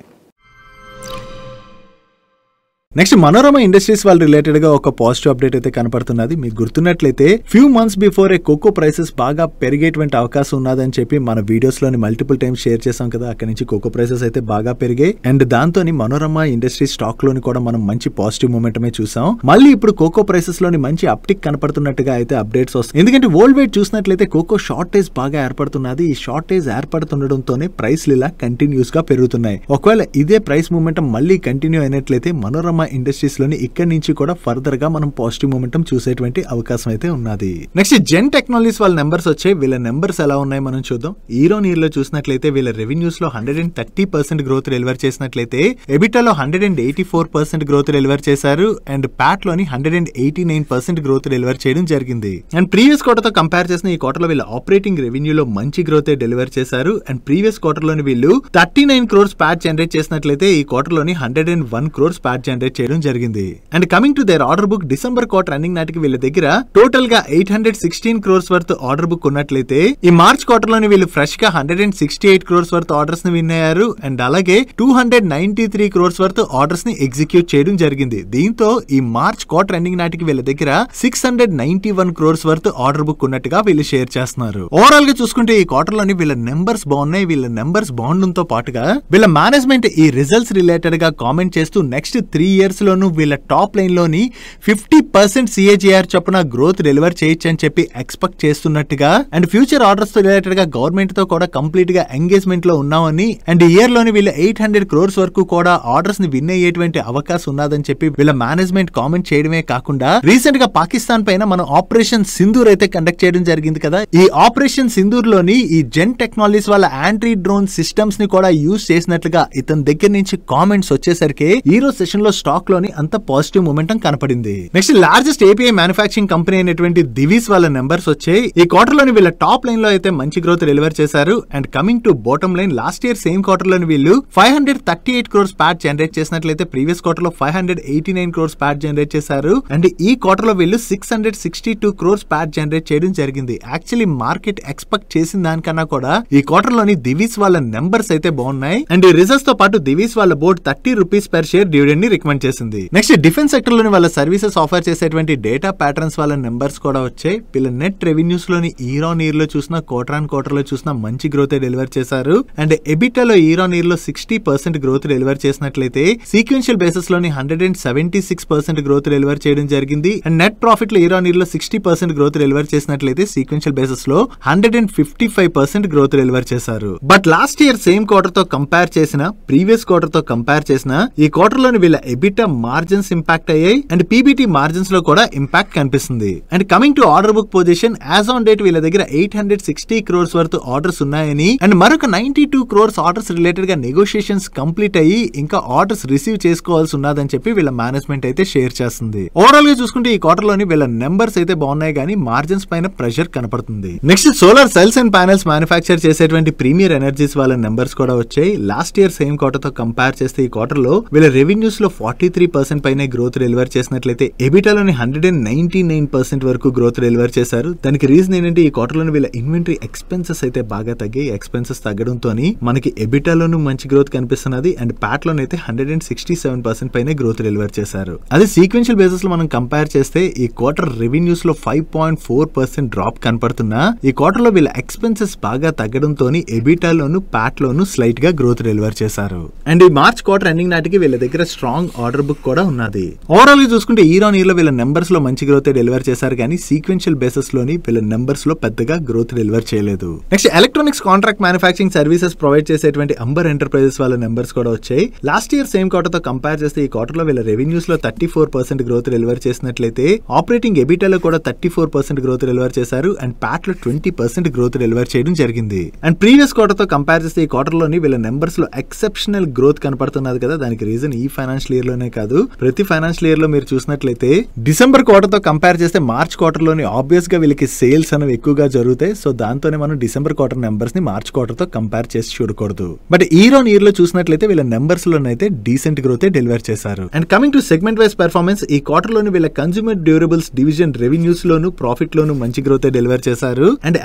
నెక్స్ట్ మనోరమ ఇండస్ట్రీస్ వాళ్ళ రిలేటెడ్ గా ఒక పాజిటివ్ అప్డేట్ అయితే కనపడుతున్నది. మీకు గుర్తున్నట్లయితే few months before cocoa prices బాగా పెరిగేటువంటి అవకాశం ఉన్నదని చెప్పి మన వీడియోస్ లోని మల్టిపుల్ టైమ్స్ షేర్ చేసాం కదా. అక్కడి నుంచి కోకో ప్రైసెస్ అయితే బాగా పెరిగాయి అండ్ దాంతో మనోరమ ఇండస్ట్రీ స్టాక్ లోని కూడా మనం మంచి పాజిటివ్ మూమెంటమే చూసాం. మళ్ళీ ఇప్పుడు కోకో ప్రైసెస్ లోని మంచి అప్టిక్ కనపడుతున్నట్టుగా అయితే అప్డేట్స్ వస్తాయి. ఎందుకంటే వరల్డ్ వైడ్ చూసినట్లయితే కోకో షార్టేజ్ బాగా ఏర్పడుతున్నది. ఈ షార్టేజ్ ఏర్పడుతుండడంతోనే ప్రైస్లు ఇలా కంటిన్యూస్ గా పెరుగుతున్నాయి. ఒకవేళ ఇదే ప్రైస్ మూమెంటం మళ్ళీ కంటిన్యూ అయినట్లయితే మనోరమ ఇండస్ట్రీస్ లోని ఇక్కడ నుంచి కూడా ఫర్దర్ గా మనం పాజిటివ్ మూమెంటం చూసేటువంటి అవకాశం అయితే ఉన్నది. నెక్స్ట్ జెన్ టెక్నాలజీస్ వాళ్ళ నెంబర్స్ వచ్చాయి. వీళ్ళ నెంబర్స్ ఎలా ఉన్నాయి మనం చూద్దాం. ఇయర్ లో చూసినట్లయితే వీళ్ళ రెవెన్యూస్ లో 130% గ్రోత్ డెలివర్ చేసినట్లయితే ఎబిటాలో 184% గ్రోత్ డెలివర్ చేశారు అండ్ ప్యాట్ లోని 189% గ్రోత్ డెలివర్ చేయడం జరిగింది. అండ్ ప్రీవియస్ క్వార్టర్ తో కంపేర్ చేసిన ఈ క్వార్టర్ లో వీళ్ళ ఆపరేటింగ్ రెవెన్యూలో మంచి గ్రోత్ డెలివర్ చేశారు అండ్ ప్రీవియస్ క్వార్టర్ లోని వీళ్ళు 39 crores ప్యాట్ జనరేట్ చేసినట్లయితే ఈ క్వార్టర్ లోని 101 crores ప్యాట్ జనరేట్ చేయడం జరిగింది. And coming to their order book December quarter running నాటికి వీళ్ళ దగ్గర టోటల్ గా 816 crores వర్త్ ఆర్డర్ బుక్ ఉన్నట్లయితే ఈ మార్చ్ క్వార్టర్ లోని వీళ్ళు ఫ్రెష్ గా 168 crores వర్త్ ఆర్డర్స్ ని విన్ అయ్యారు అండ్ అలాగే 293 crores వర్త్ ఆర్డర్స్ ని ఎగ్జిక్యూట్ చేయడం జరిగింది. దీంతో ఈ మార్చ్ క్వార్టర్ రన్నింగ్ నాటికి వీళ్ళ దగ్గర 691 crores వర్త్ ఆర్డర్ బుక్ ఉన్నట్టుగా వీళ్ళు షేర్ చేస్తున్నారు. ఓవరాల్ గా చూసుకుంటే ఈ క్వార్టర్ లోని వీళ్ళ నెంబర్స్ బాగున్నాయి. వీళ్ళ నెంబర్స్ బాగుండడంతో పాటుగా వీళ్ళ మేనేజ్మెంట్ ఈ రిజల్ట్స్ రిలేటెడ్ గా కామెంట్ చేస్తూ నెక్స్ట్ 3 years లోను వీళ్ళ టాప్ లైన్ లోని 50% CAGR చొప్పున గ్రోత్ డెలివర్ చేయొచ్చు అని చెప్పి ఎక్స్పెక్ట్ చేస్తున్నట్టుగా అండ్ ఫ్యూచర్ ఆర్డర్స్ తో రిలేటెడ్ గా గవర్నమెంట్ తో కూడా కంప్లీట్ గా ఎంగేజ్మెంట్ లో ఉన్నామని అండ్ ఇయర్ లోని వీళ్ళ 800 crores వరకు కూడా ఆర్డర్స్ ని విన్ అయ్యేటువంటి అవకాశం ఉన్నదని చెప్పి వీళ్ళ మేనేజ్మెంట్ కామెంట్ చేయడమే కాకుండా రీసెంట్ గా పాకిస్తాన్ పైన మనం ఆపరేషన్ సింధూర్ అయితే కండక్ట్ చేయడం జరిగింది కదా. ఈ ఆపరేషన్ సింధూర్ లోని ఈ జెన్ టెక్నాలజీస్ వాళ్ళ యాంటీ డ్రోన్ సిస్టమ్స్ ని కూడా యూజ్ చేసినట్లుగా ఇతని దగ్గర నుంచి కామెంట్స్ వచ్చేసరికి ఈ రోజు సెషన్ లో స్టాక్ లోని అంత పాజిటివ్ మూమెంటం కనపడింది. Next largest API manufacturing company అయినటువంటి దివీస్ వాళ్ళ నెంబర్స్ వచ్చాయి. ఈ క్వార్టర్ లోని వీళ్ళ టాప్ లైన్ లో అయితే మంచి గ్రోత్ డెలివర్ చేశారు and coming to bottom line last year same quarter లోని వీళ్ళు 538 crores ప్యాట్ జనరేట్ చేసినట్లయితే ప్రీవియస్ క్వార్టర్ లో 589 crores ప్యాట్ జనరేట్ చేశారు అండ్ ఈ క్వార్టర్ లో వీళ్ళు 662 crores ప్యాట్ జనరేట్ చేయడం జరిగింది. యాక్చువల్లీ మార్కెట్ ఎక్స్పెక్ట్ చేసిన దానికన్నా కూడా ఈ క్వార్టర్ లోని దివీస్ వాళ్ళ నెంబర్స్ అయితే బాగున్నాయి అండ్ ఈ రిజల్ట్స్ తో పాటు దివీస్ వాళ్ళ board 30 rupees per share dividend ని రికమెండ్ చేసింది. నెక్స్ట్ డిఫెన్స్ సెక్టర్ లోని వాళ్ళ సర్వీసెస్ ఆఫర్ చేసేటువంటి డేటా ప్యాటర్న్స్ వాళ్ళ నెంబర్స్ కూడా వచ్చాయి. వీళ్ళ నెట్ రెవెన్యూస్ లోని ఇయర్ ఆన్ ఇయర్ లో చూసిన క్వార్టర్ ఆన్ క్వార్టర్ లో చూసిన మంచి గ్రోత్ డెలివర్ చేశారు అండ్ ఎబిటాలో ఇయర్ ఆన్ ఇయర్ లో 60% గ్రోత్ డెలివర్ చేసినట్లయితే సీక్వెన్షియల్ బేసిస్ లోని 176% గ్రోత్ డెలివర్ చేయడం జరిగింది అండ్ నెట్ ప్రాఫిట్ లో ఇయర్ ఆన్ ఇయర్ లో 60% గ్రోత్ డెలివర్ చేసినట్లయితే సీక్వెన్షియల్ బేసిస్ లో 155% గ్రోత్ డెలివర్ చేశారు. But last year same quarter తో కంపేర్ చేసిన ప్రీవియస్ క్వార్టర్ తో కంపేర్ చేసిన ఈ క్వార్టర్ లోని వీళ్ళ ఎబిటా మార్జిన్స్ ఇంపాక్ట్ అయ్యాయి అండ్ పీబీటీ మార్జిన్స్ లో కూడా ఇంపాక్ట్ కనిపిస్తుంది. And coming to order book position, as on date వీళ్ళ దగ్గర 860 crores వరకు ఆర్డర్స్ ఉన్నాయని అండ్ మరొక 92 crores ఆర్డర్స్ రిలేటెడ్ గా నెగోషియేషన్స్ కంప్లీట్ అయ్యి ఇంకా ఆర్డర్స్ రిసీవ్ చేసుకోవాల్సి ఉన్నదని చెప్పి వీళ్ళ మేనేజ్మెంట్ అయితే షేర్ చేస్తుంది. ఓవరాల్ గా చూసుకుంటే ఈ క్వార్టర్ లోని వీళ్ళ నెంబర్స్ అయితే బాగున్నాయి కానీ మార్జిన్స్ పైన ప్రెషర్ కనపడుతుంది. Next solar cells and panels manufacture చేసేటువంటి ప్రీమియర్ ఎనర్జీస్ వాళ్ళ నెంబర్స్ కూడా వచ్చాయి. లాస్ట్ ఇయర్ సేమ్ క్వార్టర్ తో కంపేర్ చేస్తే ఈ క్వార్టర్ లో వీళ్ళ రెవెన్యూస్ లో 43% పైన గ్రోత్ డెలివర్ చేసినట్లయితే ఎబిటాలోని 199% వరకు గ్రోత్ డెలివర్ చేశారు. దానికి రీజన్ ఏంటంటే ఈ క్వార్టర్ లోని వీళ్ళ ఇన్వెంటరీ ఎక్స్పెన్సెస్ అయితే బాగా తగ్గాయి. ఎక్స్పెన్సెస్ తగ్గడంతో మనకి ఎబిటాలోనూ మంచి గ్రోత్ కనిపిస్తున్నది అండ్ ప్యాట్ లోనైతే 167% పైన గ్రోత్ డెలివర్ చేశారు. అదే సీక్వెన్షియల్ బేసిస్ లో మనం కంపేర్ చేస్తే ఈ క్వార్టర్ రెవెన్యూస్ లో 5.4% డ్రాప్ కనపడుతున్నా ఈ క్వార్టర్ లో వీళ్ళ ఎక్స్పెన్సెస్ బాగా తగ్గడంతో ఎబిటాలోను ప్యాట్ లోను స్లైట్ గా గ్రోత్ డెలివర్ చేశారు. అండ్ ఈ మార్చ్ క్వార్టర్ ఎండింగ్ నాటికి వీళ్ళ దగ్గర స్ట్రాంగ్ ఆర్డర్ బుక్ కూడా ఉన్నది. ఓవరాల్ గా చూసుకుంటే ఇయర్ ఆన్ ఇయర్ లో వీళ్ళ నెంబర్స్ లో మంచి గ్రోత్ డెలివర్ చేశారు కానీ సీక్వెన్షియల్ బేసిస్ లోని వీళ్ళ నెంబర్స్ లో పెద్దగా గ్రోత్ డెలివర్ చేయలేదు. Next electronics contract manufacturing services provide చేసేటువంటి అంబర్ ఎంటర్ప్రైజెస్ వాళ్ళ నెంబర్స్ కూడా వచ్చాయి. లాస్ట్ ఇయర్ సేమ్ క్వార్టర్ తో కంపేర్ చేస్తే ఈ క్వార్టర్ లో వీళ్ళ రెవెన్యూస్ లో 34% గ్రోత్ డెలివర్ చేసినట్లయితే ఆపరేటింగ్ ఎబిటాలో కూడా 34% గ్రోత్ డెలివర్ చేశారు అండ్ ప్యాట్ లో 20% గ్రోత్ డెలివర్ చేయడం జరిగింది. అండ్ ప్రీవియస్ క్వార్టర్ తో కంపేర్ చేస్తే ఈ క్వార్టర్ లోని వీళ్ళ నెంబర్స్ లో ఎక్సెప్షనల్ గ్రోత్ కనపడుతున్నది కదా. దానికి రీజన్ ఈ ఫైనాన్షియల్ ఇయర్ లోనే కాదు ప్రతి ఫైనాన్షియల్ ఇయర్ లో మీరు చూసినట్లయితే డిసెంబర్ క్వార్టర్ తో కంపేర్ చేస్తే మార్చ్ క్వార్టర్ లోని ఆబ్వియస్ గా వీళ్ళకి సేల్స్ అనేవి ఎక్కువగా జరుగుతాయి. సో దాంతోనే మనం డిసెంబర్ క్వార్టర్ నెంబర్స్ ని మార్చ్ క్వార్టర్ తో కంపేర్ చేసి చూడకూడదు. బట్ ఇయర్ ఆన్ ఇయర్ లో చూసినట్లయితే వీళ్ళ నెంబర్స్ లోనైతే డీసెంట్ గ్రోత్ డెలివర్ చేశారు. And coming to segment wise performance, ఈ క్వార్టర్ లోని వీళ్ళ కన్స్యూమర్ డ్యూరబుల్స్ డివిజన్ రెవెన్యూస్ లోను ప్రాఫిట్ లోను మంచి గ్రోత్ డెలివర్ చేశారు. అండ్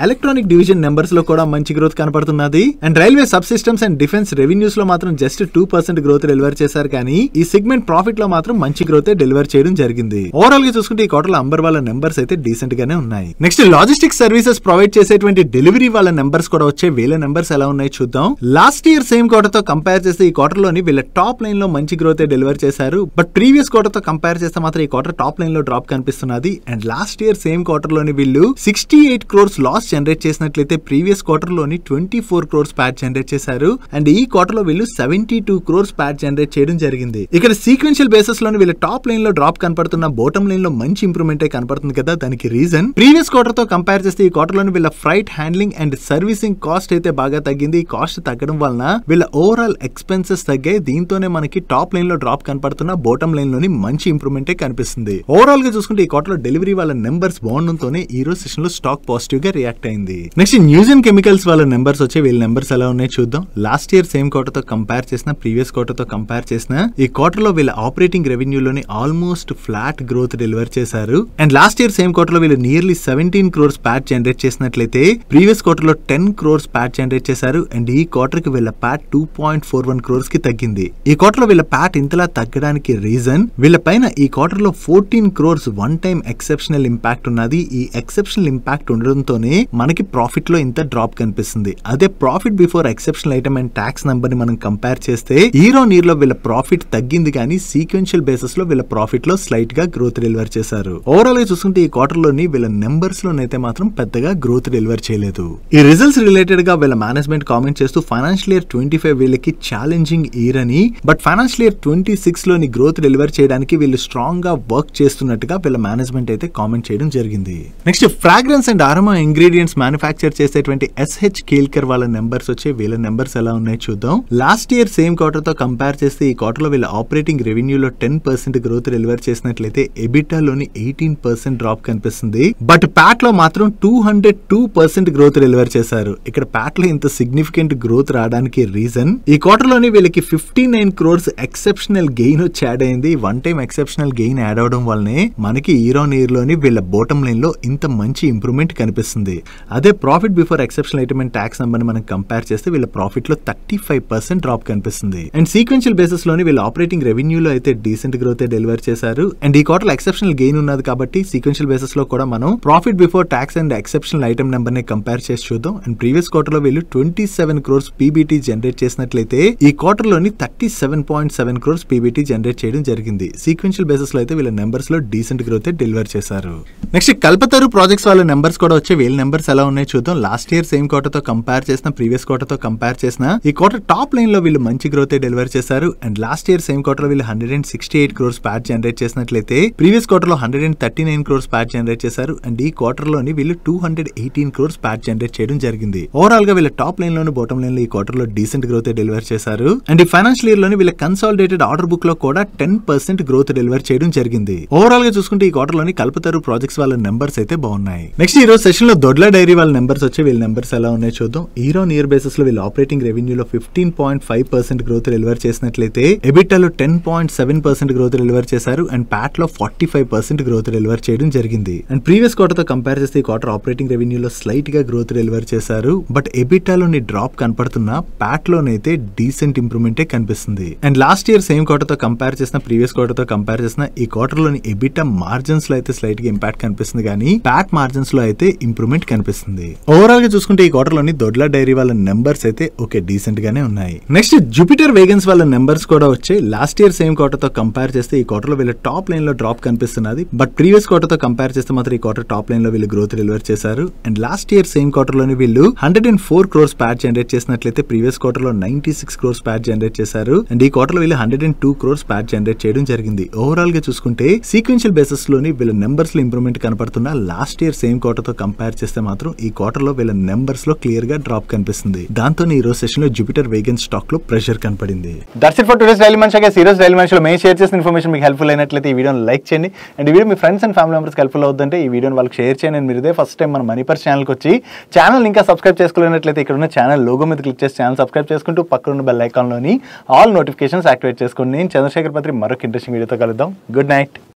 ఎలక్ట్రానిక్ డివిజన్ నెంబర్స్ లో కూడా మంచి గ్రోత్ కనపడుతున్నది. And railway sub systems and defence revenues లో మాత్రం జస్ట్ 2% గ్రోత్ డెలివర్ చేశారు కానీ ఈ సెగ్మెంట్ ప్రాఫిట్ లో మాత్రం మంచి గ్రోత్ డెలివర్ చేయడం జరిగింది. ఓవరాల్ గా చూసుకుంటే ఈ క్వార్టర్ లో అంబర్ వాళ్ళ నెంబర్స్ అయితే డీసెంట్ గానే ఉన్నాయి. నెక్స్ట్ లాజిస్టిక్స్ సర్వీసెస్ ప్రొవైడ్ చేసేటువంటి డెలివరీ వాళ్ళ నెంబర్స్ కూడా వచ్చే వీళ్ళ నెంబర్స్ ఎలా ఉన్నాయి చూద్దాం. లాస్ట్ ఇయర్ సేమ్ క్వార్టర్ తో కంపేర్ చేస్తే ఈ క్వార్టర్ లోని వీళ్ళ టాప్ లైన్ లో మంచి గ్రోత్ డెలివర్ చేశారు. బట్ ప్రీవియస్ క్వార్టర్ తో కంపేర్ చేస్తే మాత్రం ఈ క్వార్టర్ టాప్ లైన్ లో డ్రాప్ కనిపిస్తున్నది. And last year same quarter లోని వీళ్ళు 68 crores లాస్ జనరేట్ చేసినట్లయితే ప్రీవియస్ క్వార్టర్ లోని 24 crores ప్యాట్ జనరేట్ చేశారు. అండ్ ఈ క్వార్టర్ లో వీళ్ళు 72 crores ప్యాట్ జనరేట్ చేయడం జరిగింది. ఇక్కడ సీక్వెన్షియల్ బేసిస్ లోని వీళ్ళ టాప్ లైన్ లో డ్రాప్ కనపడుతున్న బాటమ్ లైన్ లో మంచి ఇంప్రూవ్మెంట్ కనపడుతుంది కదా. దానికి రీజన్ ప్రీవియస్ క్వార్టర్ తో కంపేర్ చేస్తే ఈ క్వార్టర్ లోని వీళ్ళ freight handling and servicing cost అయితే బాగా తగ్గింది. ఈ కాస్ట్ తగ్గడం వలన వీళ్ళ ఓవరాల్ ఎక్స్పెన్సెస్ తగ్గాయి. దీంతోనే మనకి టాప్ లైన్ లో డ్రాప్ కనపడుతున్న బాటమ్ లైన్ లోని మంచి ఇంప్రూవ్మెంట్ కనిపిస్తుంది. ఓవరాల్ గా చూసుకుంటే ఈ క్వార్టర్ లో డెలివరీ వాళ్ళ నెంబర్స్ బాగుండడంతోనే ఈ రోజు సెషన్ లో స్టాక్ పాజిటివ్ గా రియాక్ట్ అయింది. నెక్స్ట్ న్యూజన్ కెమికల్స్ వాళ్ళ నెంబర్స్ వచ్చి వీళ్ళ నెంబర్స్ ఎలా ఉన్నాయి చూద్దాం. లాస్ట్ ఇయర్ సేమ్ క్వార్టర్ తో కంపేర్ చేసిన ప్రీవియస్ క్వార్టర్ తో కంపేర్ చేసిన ఈ క్వార్టర్ లో వీళ్ళ ఆపరేటింగ్ రెవెన్యూ లోని ఆల్మోస్ట్ ఫ్లాట్ గ్రోత్ డెలివర్ చేశారు. And last year same quarter లో వీళ్ళు నియర్లీ 17 crores ప్యాట్ జనరేట్ చేసినట్లయితే ప్రీవియస్ క్వార్టర్ లో 10 crores ప్యాట్ జనరేట్ చేశారు. అండ్ ఈ క్వార్టర్ కి వీళ్ళ ప్యాట్ 2.41 crores కి తగ్గింది. ఈ క్వార్టర్ లో వీళ్ళ ప్యాట్ ఇంతలా తగ్గడానికి రీజన్ వీళ్ళ పైన ఈ క్వార్టర్ లో 14 crores one time exceptional impact ఉన్నది. ఈ ఎక్సెప్షనల్ ఇంపాక్ట్ ఉండడంతోనే మనకి ప్రాఫిట్ లో ఇంత డ్రాప్ కనిపిస్తుంది. అదే profit before exceptional item and tax number ని మనం కంపేర్ చేస్తే ఇయర్ ఆన్ ఇయర్ లో వీళ్ళ ప్రాఫిట్ తగ్గింది కానీ సీక్వెన్షియల్ బేసిస్ లో వీళ్ళ ప్రాఫిట్ లో స్లైట్ గా గ్రోత్ డెలివర్ చేశారు. ఓవరాల్ గా చూసుకుంటే ఈ క్వార్టర్ లోని వీళ్ళ నెంబర్స్ లోనైతే మాత్రం పెద్దగా గ్రోత్ డెలివర్ చేయలేదు. ఈ రిజల్ట్స్ రిలేటెడ్ గా వీళ్ళ మేనేజ్మెంట్ కామెంట్ చేస్తూ ఫైనాన్షియల్ ఇయర్ 25 వీళ్ళకి ఛాలెంజింగ్ ఇయర్ అని బట్ ఫైనాన్షియల్ ఇయర్ 26 లోని గ్రోత్ డెలివర్ చేయడానికి వీళ్ళు స్ట్రాంగ్ గా వర్క్ చేస్తున్నట్టుగా వీళ్ళ మేనేజ్మెంట్ అయితే కామెంట్ చేయడం జరిగింది. Next fragrance and aroma ingredients manufacture చేసేటువంటి ఎస్హెచ్ కేల్కర్ వాళ్ళ నెంబర్స్ వచ్చి వీళ్ళ నెంబర్స్ ఎలా ఉన్నాయి చూద్దాం. లాస్ట్ ఇయర్ సేమ్ క్వార్టర్ తో కంపేర్ చేస్తే ఈ క్వార్టర్ లో వీళ్ళ ఆపరేటింగ్ రెవెన్యూలో 10% గ్రోత్ డెలివర్ చేసినట్లయితే ఎబిటాలోని 18% డ్రాప్ కనిపిస్తుంది. బట్ ప్యాట్ లో మాత్రం 202% గ్రోత్ డెలివర్ చేశారు. ఇక్కడ ప్యాట్ లో ఇంత సిగ్నిఫికెంట్ గ్రోత్ రావడానికి రీజన్ ఈ క్వార్టర్ లోని వీళ్ళకి 59 crores ఎక్సెప్షనల్ గెయిన్ వచ్చి యాడ్ అయింది. One time exceptional gain add అవడం వల్లనే మనకి ఇయర్ ఆన్ ఇయర్ లోని వీళ్ళ బాటమ్ లైన్ లో ఇంత మంచి ఇంప్రూవ్మెంట్ కనిపిస్తుంది. అదే profit before exceptional item and tax number మనం కంపేర్ చేస్తే వీళ్ళ ప్రాఫిట్ లో 35% డ్రాప్ కనిపిస్తుంది. అండ్ సీక్వెన్షియల్ బేసిస్ లోని వీళ్ళ ఆపరేటింగ్ రెవెన్యూలో అయితే డీసెంట్ గ్రోత్ డెలివర్ చేశారు. అండ్ ఈ క్వార్టర్ ఎక్సెప్షనల్ గెయిన్ ఉన్నది కాబట్టి సీక్వెన్షియల్ బేసిస్ లో కూడా మనం profit before tax and exceptional item number ని కంపేర్ చేసి చూద్దాం. అండ్ ప్రీవియస్ క్వార్టర్ లో వీళ్ళు 27 crores పీబీటీ జనరేట్ చేసినట్లయితే ఈ క్వార్టర్ లోని 37.7 crores పీబీటీ జనరేట్ చేయడం జరిగింది. సీక్వెన్షియల్ బేసిస్ లో అయితే వీళ్ళ నెంబర్స్ లో డీసెంట్ గ్రోత్ డెలివర్ చేశారు. నెక్స్ట్ కల్పతరు ప్రాజెక్ట్స్ వాళ్ళ నెంబర్స్ కూడా వచ్చి వీళ్ళ నెంబర్స్ ఎలా ఉన్నాయి చూద్దాం. లాస్ట్ ఇయర్ సేమ్ క్వార్టర్ తో కంపేర్ చేసిన ప్రీవియస్ క్వార్టర్ తో కంపేర్ చేసిన ఈ క్వార్టర్ టాప్ లైన్ లో వీళ్ళు మంచి గ్రోత్ డెలివర్ చేశారు. And last year same quarter వీళ్ళు 168 crores ప్యాట్ జనరేట్ చేసినట్లయితే ప్రీవియస్ క్వార్టర్ లో 139 crores ప్యాట్ జనరేట్ చేశారు. అండ్ ఈ క్వార్టర్ లోని వీళ్ళు 218 crores ప్యాట్ జనరేట్ చేయడం జరిగింది. ఓవరాల్ గా వీళ్ళ టాప్ లైన్ లోను బాటమ్ లైన్ లో ఈ క్వార్టర్ లో డీసెంట్ గ్రోత్ డెలివర్ చేశారు. అండ్ ఈ ఫైనాన్షియల్ ఇయర్ లోని వీళ్ళ కన్సాలిడేటెడ్ ఆర్డర్ బుక్ లో కూడా 10% గ్రోత్ డెలివర్ చేయడం జరిగింది. ఓవరాల్ గా చూసుకుంటే ఈ క్వార్టర్ లోని కల్పతరు ప్రాజెక్ట్స్ వాళ్ళ నెంబర్స్ అయితే బాగున్నాయి. నెక్స్ట్ ఈ రోజు సెషన్ లో దొడ్ల డైరీ వాళ్ళ నెంబర్స్ వచ్చి వీళ్ళ నెంబర్స్ ఎలా ఉన్నాయి చూద్దాం. ఇయర్ ఆన్ ఇయర్ బేసిస్ లో వీళ్ళ ఆపరేటింగ్ రెవెన్యూలో 15.5% గ్రోత్ డెలివర్ చేసినట్లయితే ఎబిటాలో 10.7% గ్రోత్ డెలివర్ చేశారు. అండ్ ప్యాట్ లో 45% గ్రోత్ డెలివర్ చేయడం జరిగింది. అండ్ ప్రీవియస్ క్వార్టర్ తో కంపేర్ చేస్తే ఈ క్వార్టర్ ఆపరేటింగ్ రెవెన్యూలో స్లైట్ గా గ్రోత్ డెలివర్ చేశారు. బట్ ఎబిటాలోని డ్రాప్ కనపడుతున్నా ప్యాట్ లోనైతే డీసెంట్ ఇంప్రూవ్మెంటే కనిపిస్తుంది. And last year same quarter తో కంపేర్ చేసిన ప్రీవియస్ క్వార్టర్ తో కంపేర్ చేసిన ఈ క్వార్టర్ లోని ఎబిటా మార్జిన్స్ లో అయితే స్లైట్ గా ఇంపాక్ట్ కనిపిస్తుంది, కానీ ప్యాట్ మార్జిన్స్ లో అయితే ఇంప్రూవ్మెంట్ కనిపిస్తుంది. ఓవరాల్ గా చూసుకుంటే ఈ క్వార్టర్ లోని దొడ్ల డైరీ వాళ్ళ నెంబర్స్ అయితే ఓకే డీసెంట్ గానే ఉన్నాయి. నెక్స్ట్ జూపిటర్ వేగన్స్ వాళ్ళ నెంబర్స్ కూడా వచ్చాయి. లాస్ట్ ఇయర్ సేమ్ క్వార్టర్ తో కంపేర్ చేస్తే ఈ క్వార్టర్ లో వీళ్ళ టాప్ లైన్ లో డ్రాప్ కనిపిస్తున్నది. బట్ ప్రీవియస్ క్వార్టర్ తో కంపేర్ చేస్తే మాత్రం ఈ క్వార్టర్ టాప్ లైన్ లో వీళ్ళు గ్రోత్ డెలివర్ చేశారు. And last year same quarter లోని వీళ్ళు 104 crores ప్యాట్ జనరేట్ చేసినట్లయితే ప్రీవియస్ క్వార్టర్ లో 96 crores ప్యాట్ జనరేట్ చేశారు. అండ్ ఈ క్వార్టర్ లో వీళ్ళు 102 crores ప్యాట్ జనరేట్ చేయడం జరిగింది. ఓవరాల్ గా చూసుకుంటే సీక్వెన్షియల్ బేసిస్ లోని వీళ్ళ నెంబర్స్ లో ఇంప్రూవ్మెంట్ కనపడుతున్న లాస్ట్ ఇయర్ సేమ్ క్వార్టర్ తో కంపేర్ చేస్తే మాత్రం ఈ క్వార్టర్ లో వీళ్ళ నెంబర్స్ లో క్లియర్ గా డ్రాప్ కనిపిస్తుంది. దాంతో ఈ రోజు సెషన్ లో జూపిటర్ వేగన్ స్టాక్ లో ప్రెషర్ కనపడింది. That's it for today's daily munch. ఈరోజు డైలీ మంచ్ లో మేము షేర్ చేసిన ఇన్ఫర్మేషన్ మీకు హెల్ప్ఫుల్ అయినట్లయితే ఈ వీడియోని లైక్ చేయండి. అండ్ ఈ video me friends and family members helpful అవుతుంటే ఈ వీడియోని వాళ్ళకి షేర్ చేయండి. మీరు ఇదే ఫస్ట్ టైం మన మనీ పర్స్ ఛానల్కి వచ్చి ఛానల్ ఇంకా సబ్స్క్రైబ్ చేసుకోలేనట్లయితే ఇక్కడ ఉన్న ఛానల్ లోగో మీద క్లిక్ చేసి ఛానల్ సబ్స్క్రైబ్ చేసుకుంటూ పక్కన ఉన్న బెల్ ఐకాన్ లోని ఆల్ నోటిఫికేషన్స్ యాక్టివేట్ చేసుకోండి. నేను చంద్రశేఖర్ పత్రి మరొక ఇంట్రెస్టింగ్ వీడియోతో కలుద్దాం. Good night.